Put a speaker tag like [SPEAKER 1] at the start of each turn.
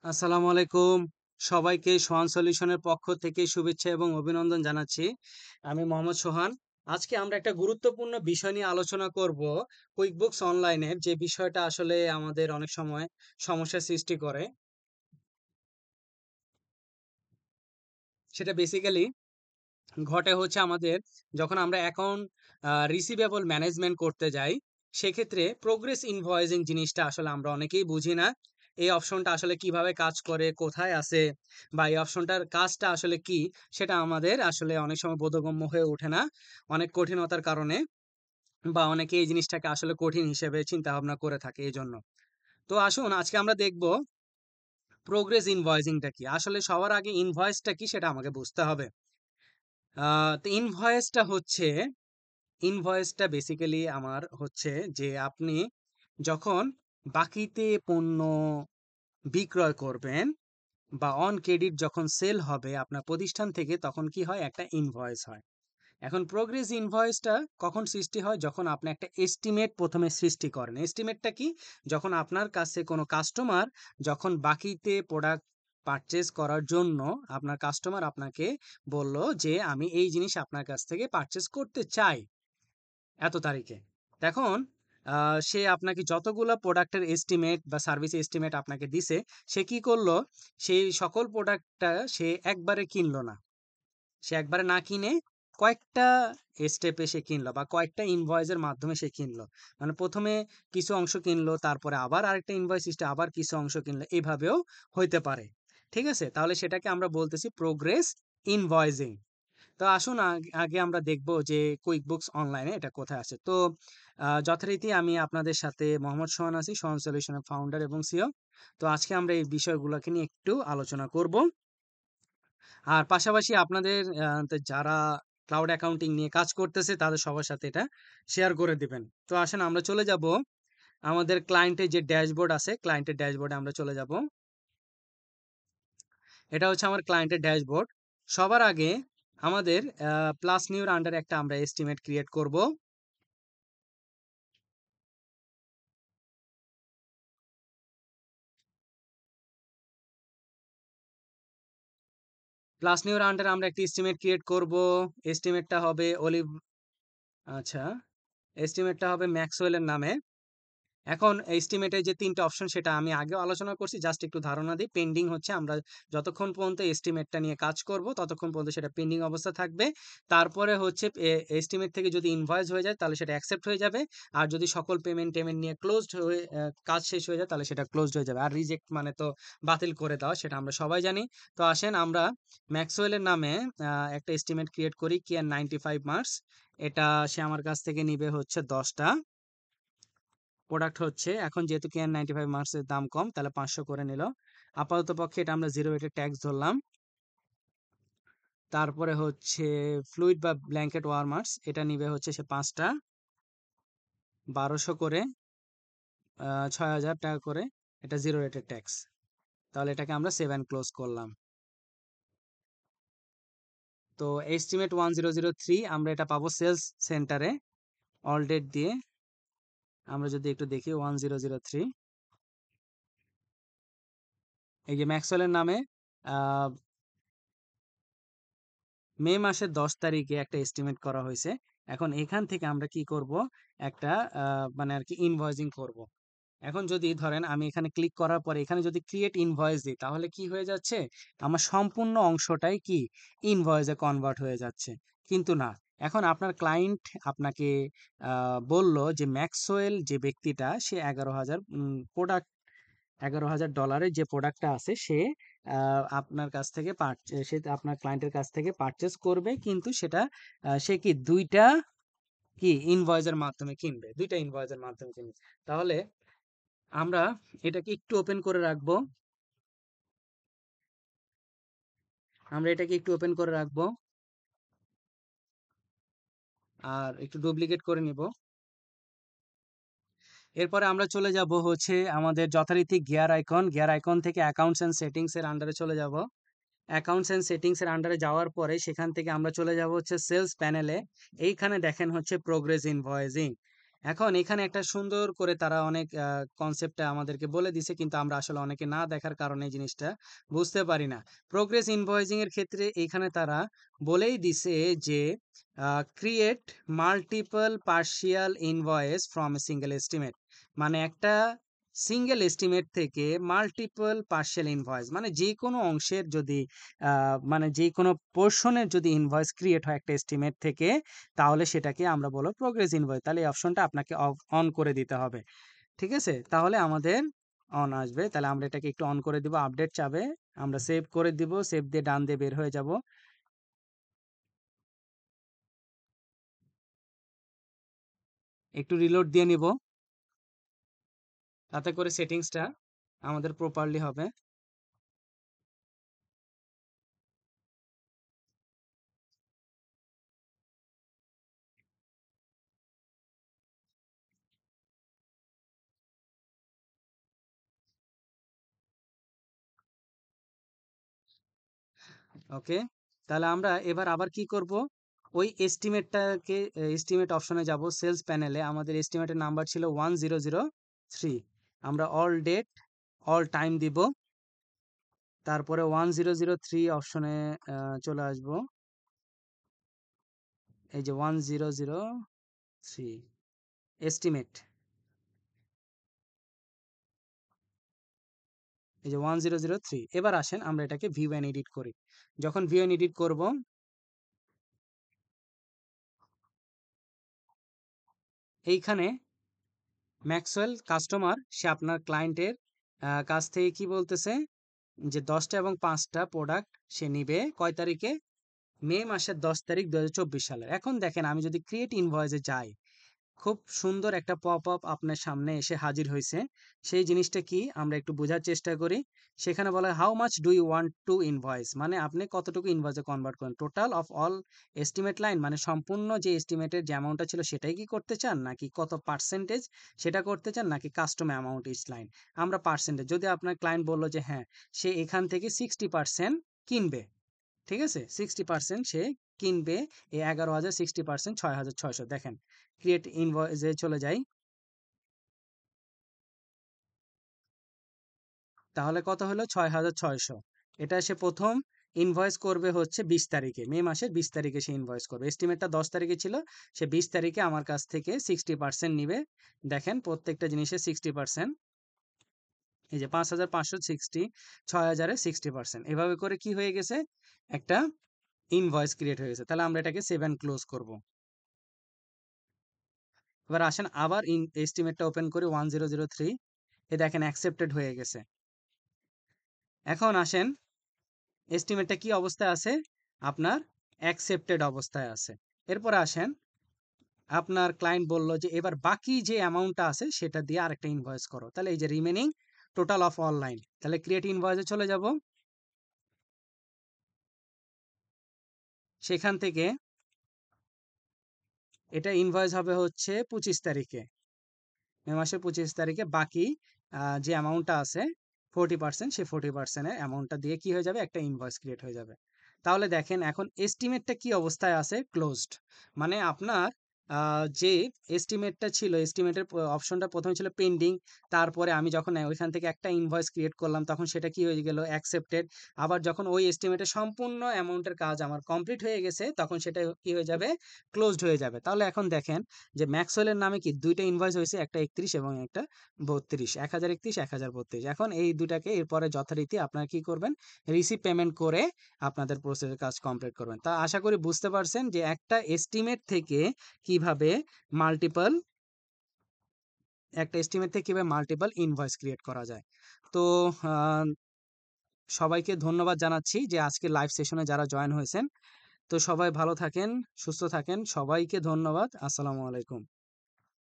[SPEAKER 1] আসসালামু আলাইকুম। সবাইকে সোহান সলিউশনের পক্ষ থেকে শুভেচ্ছা এবং অভিনন্দন জানাচ্ছি। আমি মোহাম্মদ সোহান। আজকে আমরা একটা গুরুত্বপূর্ণ বিষয় নিয়ে আলোচনা করব। কুইকবুকস অনলাইনের যে বিষয়টা আসলে আমাদের অনেক সময় সমস্যার সৃষ্টি করে। সেটা বেসিক্যালি ঘটে হচ্ছে আমাদের যখন আমরা অ্যাকাউন্ট রিসিভেবল ম্যানেজমেন্ট করতে যাই, সেক্ষেত্রে প্রোগ্রেস ইনভয়েসিং জিনিসটা আসলে আমরা অনেকেই বুঝি না। এই অপশনটা আসলে কিভাবে কাজ করে, কোথায় আছে, বা এই অপশনটার কাজটা আসলে কি, সেটা আমাদের আসলে অনেক সময় বোধগম্য হয়ে ওঠে না, অনেক কঠিনতার কারণে, বা অনেকে এই জিনিসটাকে আসলে কঠিন হিসেবে চিন্তা ভাবনা করে থাকে এই জন্য। তো আসুন আজকে আমরা দেখব প্রোগ্রেস ইনভয়েসিংটা কি। আসলে সবার আগে ইনভয়েসটা কি সেটা আমাকে বুঝতে হবে। তো ইনভয়েসটা বেসিক্যালি আমার হচ্ছে যে আপনি যখন বাকিতে পণ্য বিক্রয় করবেন বা অন ক্রেডিট যখন সেল হবে আপনার প্রতিষ্ঠান থেকে, তখন কি হয়, একটা ইনভয়েস হয়। এখন প্রোগ্রেস ইনভয়েসটা কখন সৃষ্টি হয়? যখন আপনি একটা এস্টিমেট প্রথমে সৃষ্টি করেন। এস্টিমেটটা কি? যখন আপনার কাছে কোনো কাস্টমার যখন বাকিতে প্রোডাক্ট পারচেজ করার জন্য আপনার কাস্টমার আপনাকে বলল যে আমি এই জিনিস আপনার কাছ থেকে পারচেজ করতে চাই এত তারিখে। এখন সে আপনাকে যতগুলা প্রোডাক্টের এস্টিমেট বা সার্ভিস এস্টিমেট আপনাকে দিছে, সে কি করলো? সেই সকল প্রোডাক্টটা সে একবারে কিনলো না। সে একবারে না কিনে কয়েকটা স্টেপে সে কিনলো বা কয়েকটা ইনভয়েসের মাধ্যমে সে কিনলো। মানে ১ম এ কিছু অংশ কিনলো, তারপরে আবার আরেকটা ইনভয়েস সিস্টেম আবার কিছু অংশ কিনলো। এভাবেও হইতে পারে। ঠিক আছে? তাহলে সেটাকে আমরা বলতেছি প্রোগ্রেস ইনভয়েসিং। তো আসুন আগে আমরা দেখব যে কুইকবুকস অনলাইনে এটা কোথায় আছে। তো যথারীতি আমি আপনাদের সাথে মোহাম্মদ সোহান আছি, সোহান সলিউশনের ফাউন্ডার এবং সিইও। তো আজকে আমরা এই বিষয়গুলোকে নিয়ে একটু আলোচনা করব। আর পাশাপাশি আপনাদের যারা ক্লাউড অ্যাকাউন্টিং নিয়ে কাজ করতেছে তাদের সবার সাথে এটা শেয়ার করে দিবেন। তো আসেন আমরা চলে যাব আমাদের ক্লায়েন্টের যে ড্যাশবোর্ড আছে, ক্লায়েন্টের ড্যাশবোর্ডে আমরা চলে যাব। এটা হচ্ছে আমার ক্লায়েন্টের ড্যাশবোর্ড। সবার আগে আমাদের প্লাস নিউর আন্ডারে একটা আমরা এস্টিমেট ক্রিয়েট করব। প্লাস নিউর আন্ডারে আমরা একটা এস্টিমেট ক্রিয়েট করব। এস্টিমেটটা হবে অলিভ, আচ্ছা, এস্টিমেটটা হবে ম্যাক্সওয়েলের নামে। এখন এস্টিমেটের যে ৩ টা অপশন সেটা আমি আগেও আলোচনা করছি। জাস্ট একটু ধারণা দিই। পেন্ডিং হচ্ছে আমরা যতক্ষণ পর্যন্ত এস্টিমেটটা নিয়ে কাজ করব ততক্ষণ পর্যন্ত সেটা পেন্ডিং অবস্থা থাকবে। তারপরে হচ্ছে এস্টিমেট থেকে যদি ইনভয়েস হয়ে যায় তাহলে সেটা অ্যাকসেপ্ট হয়ে যাবে। আর যদি সকল পেমেন্ট নিয়ে ক্লোজড হয়ে কাজ শেষ হয়ে যায় তাহলে সেটা ক্লোজড হয়ে যাবে। আর রিজেক্ট মানে তো বাতিল করে দেওয়া, সেটা আমরা সবাই জানি। তো আসেন আমরা ম্যাক্সওয়েলের নামে একটা এস্টিমেট ক্রিয়েট করি, কেয়ার 95 মার্কস। এটা সে আমার কাছ থেকে নিবে হচ্ছে ১০ টা প্রোডাক্ট হচ্ছে। এখন যেহেতু কেএন 95 মার্কসের দাম কম, তাহলে 500 করে নিল। আপাতত পক্ষে এটা আমরা 0 রেটের ট্যাক্স ধরলাম। তারপরে হচ্ছে ফ্লুইড বা ব্ল্যাঙ্কেট ওয়ার্মার্স, এটা নিবে হচ্ছে সে 5টা 1200 করে, ৬,০০০ টাকা করে। এটা 0 রেটের ট্যাক্স। তাহলে এটাকে আমরা সেভ অ্যান্ড ক্লোজ করলাম। তো এস্টিমেট 1003 আমরা এটা পাবো সেলস সেন্টারে অল ডেট দিয়ে। আমরা যদি একটু দেখি 1003, এই যে ম্যাক্সওয়েলের নামে মে মাসের ১০ তারিখে একটা এস্টিমেট করা হয়েছে। এখন এখান থেকে আমরা কি করব? একটা মানে আরকি ইনভয়েসিং করব। এখন যদি ধরেন আমি এখানে ক্লিক করার পরে এখানে যদি ক্রিয়েট ইনভয়েস দিই, তাহলে কি হয়ে যাচ্ছে? আমার সম্পূর্ণ অংশটাই কি ইনভয়েসে কনভার্ট হয়ে যাচ্ছে। কিন্তু না, এখন আপনার ক্লায়েন্ট আপনাকে বলল যে ম্যাক্সওয়েল যে ব্যক্তিটা সে ১১,০০০ প্রোডাক্ট $11,000 যে প্রোডাক্টটা আছে সে আপনার কাছ থেকে সে আপনার ক্লায়েন্টের কাছ থেকে পারচেজ করবে, কিন্তু সেটা সে কি দুইটা কি ইনভয়েসের মাধ্যমে কিনবে, দুইটা ইনভয়েসের মাধ্যমে কিনবে। তাহলে আমরা এটাকে একটু ওপেন করে রাখবো। আমরা এটাকে একটু ওপেন করে রাখবো আর একটু ডুপ্লিকেট করে নিব। এরপরে আমরা চলে যাব হচ্ছে আমাদের যথারীতি গিয়ার আইকন থেকে অ্যাকাউন্টস এন্ড সেটিংস এর আন্ডারে চলে যাব। অ্যাকাউন্টস এন্ড সেটিংস এর আন্ডারে যাওয়ার পরে সেখান থেকে আমরা চলে যাব হচ্ছে সেলস প্যানেলে। এইখানে দেখেন হচ্ছে প্রোগ্রেস ইনভয়েসিং। এখন এখানে একটা সুন্দর করে তারা অনেক কনসেপ্টটা আমাদেরকে বলে দিছে, কিন্তু আমরা আসলে অনেকে না দেখার কারণে এই জিনিসটা বুঝতে পারি না। প্রোগ্রেস ইনভয়েসিং এর ক্ষেত্রে এখানে তারা বলেই দিছে যে create multiple partial invoice from a single estimate, মানে একটা সিঙ্গেল এস্টিমেট থেকে মাল্টিপল পার্শিয়াল ইনভয়েস, মানে যে কোনো অংশের যদি মানে যে কোনো পোর্শনের যদি ইনভয়েস ক্রিয়েট হয় একটা এস্টিমেট থেকে, তাহলে সেটাকে আমরা বলবো প্রোগ্রেস ইনভয়েস। তাহলে এই অপশনটা আপনাকে অন করে দিতে হবে। ঠিক আছে, তাহলে আমাদের অন আসবে। তাহলে আমরা এটাকে একটু অন করে দিব, আপডেট চাবে, আমরা সেভ করে দিব, সেভ দিয়ে ডান দিয়ে বের হয়ে যাব। একটু রিলোড দিয়ে নিব, তাতে করে সেটিংসটা আমাদের প্রপারলি হবে। ওকে, তাহলে আমরা এবার আবার কি করব, ওই এস্টিমেটটাকে, এস্টিমেট অপশনে যাব, সেলস প্যানেলে আমাদের এস্টিমেটের নাম্বার ছিল 1003, আমরা অল ডেট অল টাইম দিব, তারপরে 1003 অপশনে চলে আসব, এই যে 1003 এস্টিমেট, এই যে 1003। এবার আসেন আমরা এটাকে ভিউ এন্ড এডিট করি। যখন ভিউ এন্ড এডিট করব, এইখানে ম্যাক্সওয়েল কাস্টমার সে আপনার ক্লায়েন্টের কাছ থেকে কি বলতেছে, যে 10টা এবং 5টা প্রোডাক্ট সে নিবে কয় তারিখে, মে মাসের 10 তারিখ 2024 সালে। এখন দেখেন আমি যদি ক্রিয়েট ইনভয়েসে যাই, খুব সুন্দর একটা পপ আপ আপনার সামনে এসে হাজির হয়েছে। সেই জিনিসটা কি আমরা একটু বোঝার চেষ্টা করি। সেখানে বলা হয় how much do you want to invoice, মানে আপনি কতটুকু ইনভয়েসে কনভার্ট করেন, total of all estimate line, মানে সম্পূর্ণ যে এস্টিমেটের যে অ্যামাউন্টটা ছিল সেটাই কি করতে চান, নাকি কত পার্সেন্টেজ সেটা করতে চান, নাকি কাস্টম অ্যামাউন্ট ইচ লাইন। আমরা পার্সেন্টেজ, যদি আপনার ক্লায়েন্ট বললো যে হ্যাঁ সে এখান থেকে 60% কিনবে, ঠিক আছে 60% সে কিনবে, এই 11,000 60% 6,600। দেখেন ক্রিয়েট ইনভয়েসে চলে যাই, তাহলে কত হলো 6,600। এটা সে প্রথম ইনভয়েস করবে হচ্ছে 20 তারিখে, মে মাসের 20 তারিখে সে ইনভয়েস করবে। এস্টিমেটটা 10 তারিখে ছিল, সে 20 তারিখে আমার কাছ থেকে 60% নিবে। দেখেন প্রত্যেকটা জিনিসের 60%, এই যে 5,560, 6,000-এ 60%, এভাবে করে কি হয়ে গেছে, একটা ইনভয়েস ক্রিয়েট হয়ে গেছে। তাহলে আমরা এটাকে সেভ অ্যান্ড ক্লোজ করব। এবার আসেন আবার এস্টিমেটটা ওপেন করি 1003, এ দেখেন অ্যাকসেপ্টেড হয়ে গেছে। এখন আসেন এস্টিমেটটা কি অবস্থায় আছে, আপনার অ্যাকসেপ্টেড অবস্থায় আছে। এরপর আসেন আপনার ক্লায়েন্ট বলল যে এবার বাকি যে অ্যামাউন্টটা আছে সেটা দিয়ে আরেকটা ইনভয়েস করো, তাহলে এই যে remaining total of all line, তাহলে ক্রিয়েট ইনভয়েসে চলে যাব, সেখান থেকে এটা ইনভয়েস হবে হচ্ছে 25 তারিখে, মে মাসের 25 তারিখে বাকি যে অ্যামাউন্টটা আছে 40%, সেই 40%-এর অ্যামাউন্টটা দিয়ে কি হয়ে যাবে, একটা ইনভয়েস ক্রিয়েট হয়ে যাবে। তাহলে দেখেন এখন এস্টিমেটটা কি অবস্থায় আছে, ক্লোজড, মানে আপনার যে এস্টিমেটটা ছিল, এস্টিমেটের অপশনটা প্রথমে ছিল পেন্ডিং, তারপরে আমি যখন ওইখান থেকে একটা ইনভয়েস ক্রিয়েট করলাম তখন সেটা কি হয়ে গেল, অ্যাকসেপ্টেড। আবার যখন ওই এস্টিমেটের সম্পূর্ণ অ্যামাউন্টের কাজ আমার কমপ্লিট হয়ে গেছে তখন সেটা কি হয়ে যাবে, ক্লোজড হয়ে যাবে। তাহলে এখন দেখেন যে ম্যাক্সওয়েলের নামে কি দুইটা ইনভয়েস হয়েছে, একটা 31 এবং একটা 32, 1031, 1032। এখন এই দুটাকে এরপরে যথারীতি আপনারা কি করবেন, রিসিভ পেমেন্ট করে আপনাদের প্রসেসের কাজ কমপ্লিট করবেন। তা আশা করি বুঝতে পারছেন যে একটা এস্টিমেট থেকে কিভাবে মাল্টিপল, একটা এস্টিমেট থেকে কিভাবে মাল্টিপল ইনভয়েস ক্রিয়েট করা যায়। তো আহ, সবাইকে ধন্যবাদ জানাচ্ছি যে আজকে লাইভ সেশনে যারা জয়েন হয়েছেন। তো সবাই ভালো থাকেন, সুস্থ থাকেন, সবাইকে ধন্যবাদ, আসসালামু আলাইকুম।